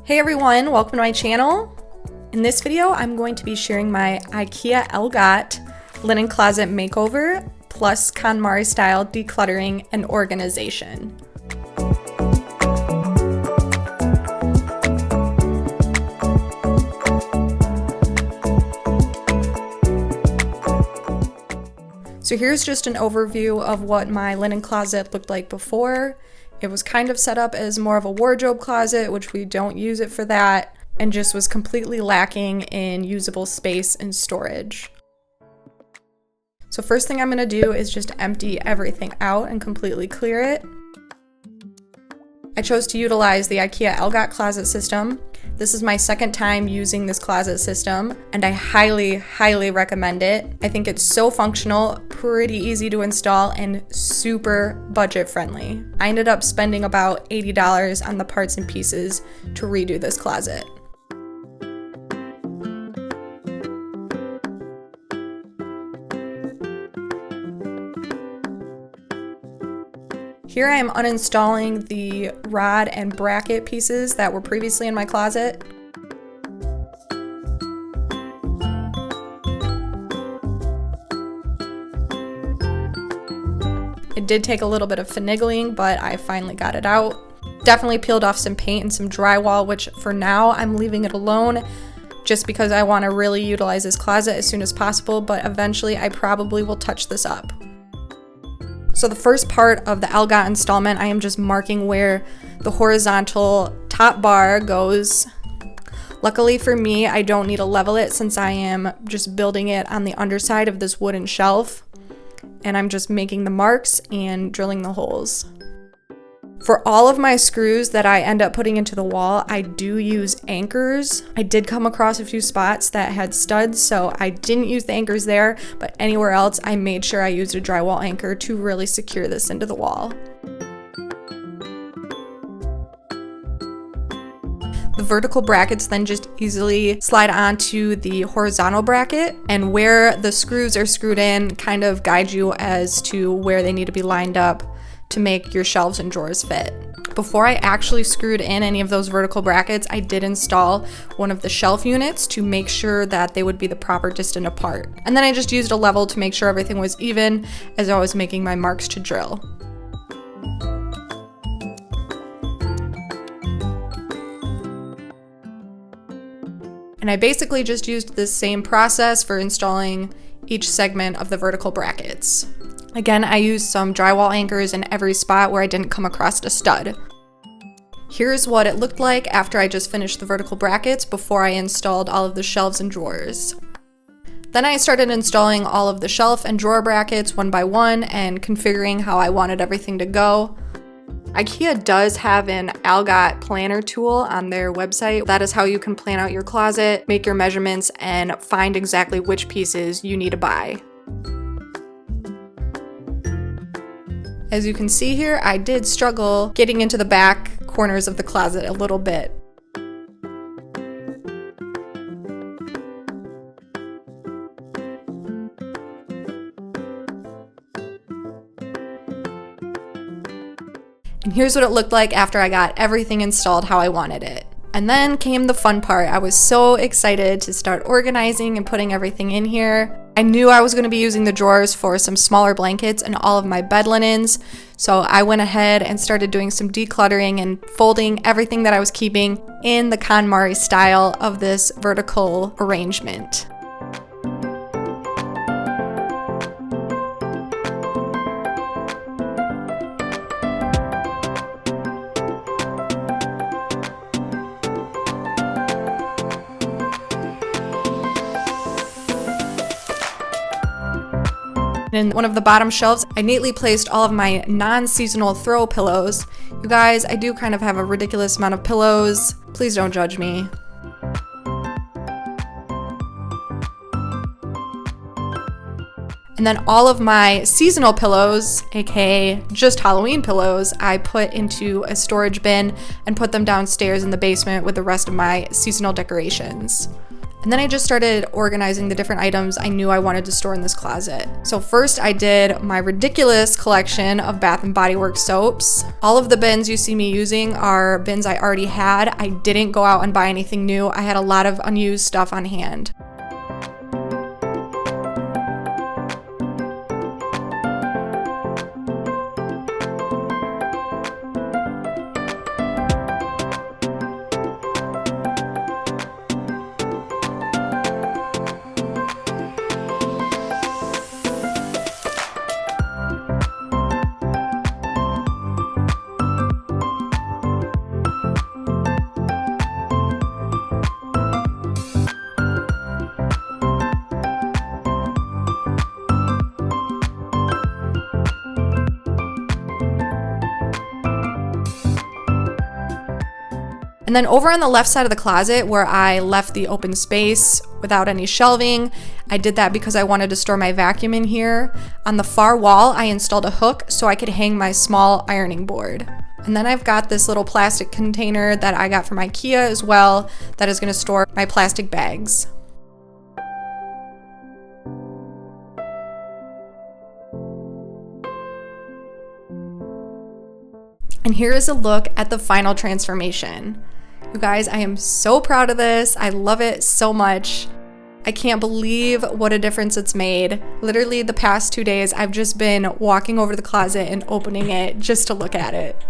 Hey everyone, welcome to my channel. In this video, I'm going to be sharing my IKEA Algot linen closet makeover plus Konmari style decluttering and organization. So here's just an overview of what my linen closet looked like before. It was kind of set up as more of a wardrobe closet, which we don't use it for that, and just was completely lacking in usable space and storage. So first thing I'm gonna do is just empty everything out and completely clear it. I chose to utilize the IKEA Algot closet system. This is my second time using this closet system, and I highly recommend it. I think it's so functional, pretty easy to install, and super budget friendly. I ended up spending about $80 on the parts and pieces to redo this closet. Here I am uninstalling the rod and bracket pieces that were previously in my closet. It did take a little bit of finagling, but I finally got it out. Definitely peeled off some paint and some drywall, which for now I'm leaving it alone just because I want to really utilize this closet as soon as possible, but eventually I probably will touch this up. So the first part of the Algot installment, I am just marking where the horizontal top bar goes. Luckily for me, I don't need to level it since I am just building it on the underside of this wooden shelf. And I'm just making the marks and drilling the holes. For all of my screws that I end up putting into the wall, I do use anchors. I did come across a few spots that had studs, so I didn't use the anchors there, but anywhere else I made sure I used a drywall anchor to really secure this into the wall. The vertical brackets then just easily slide onto the horizontal bracket, and where the screws are screwed in kind of guide you as to where they need to be lined up to make your shelves and drawers fit. Before I actually screwed in any of those vertical brackets, I did install one of the shelf units to make sure that they would be the proper distance apart. And then I just used a level to make sure everything was even as I was making my marks to drill. And I basically just used this same process for installing each segment of the vertical brackets. Again, I used some drywall anchors in every spot where I didn't come across a stud. Here's what it looked like after I just finished the vertical brackets before I installed all of the shelves and drawers. Then I started installing all of the shelf and drawer brackets one by one and configuring how I wanted everything to go. IKEA does have an Algot planner tool on their website. That is how you can plan out your closet, make your measurements, and find exactly which pieces you need to buy. As you can see here, I did struggle getting into the back corners of the closet a little bit. And here's what it looked like after I got everything installed how I wanted it. And then came the fun part. I was so excited to start organizing and putting everything in here. I knew I was going to be using the drawers for some smaller blankets and all of my bed linens, so I went ahead and started doing some decluttering and folding everything that I was keeping in the Konmari style of this vertical arrangement. In one of the bottom shelves, I neatly placed all of my non-seasonal throw pillows. You guys, I do kind of have a ridiculous amount of pillows. Please don't judge me. And then all of my seasonal pillows, aka just Halloween pillows, I put into a storage bin and put them downstairs in the basement with the rest of my seasonal decorations. And then I just started organizing the different items I knew I wanted to store in this closet. So first I did my ridiculous collection of Bath & Body Works soaps. All of the bins you see me using are bins I already had. I didn't go out and buy anything new. I had a lot of unused stuff on hand. And then over on the left side of the closet where I left the open space without any shelving, I did that because I wanted to store my vacuum in here. On the far wall, I installed a hook so I could hang my small ironing board. And then I've got this little plastic container that I got from IKEA as well that is going to store my plastic bags. And here is a look at the final transformation. You guys, I am so proud of this. I love it so much. I can't believe what a difference it's made. Literally the past 2 days, I've just been walking over to the closet and opening it just to look at it.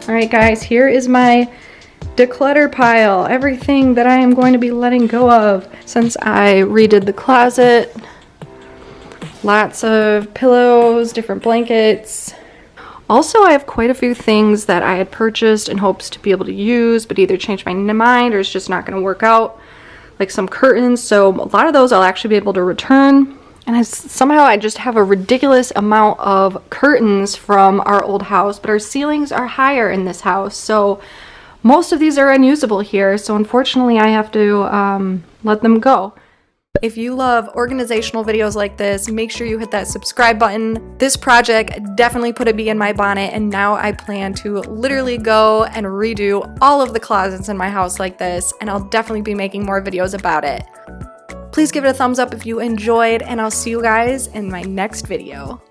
Alright guys, here is my declutter pile. Everything that I am going to be letting go of since I redid the closet. Lots of pillows, different blankets. Also, I have quite a few things that I had purchased in hopes to be able to use, but either changed my mind or it's just not going to work out. Like some curtains, so a lot of those I'll actually be able to return. And somehow I just have a ridiculous amount of curtains from our old house, but our ceilings are higher in this house, so most of these are unusable here, so unfortunately I have to let them go. If you love organizational videos like this, make sure you hit that subscribe button. This project definitely put a bee in my bonnet, and now I plan to literally go and redo all of the closets in my house like this, and I'll definitely be making more videos about it. Please give it a thumbs up if you enjoyed, and I'll see you guys in my next video.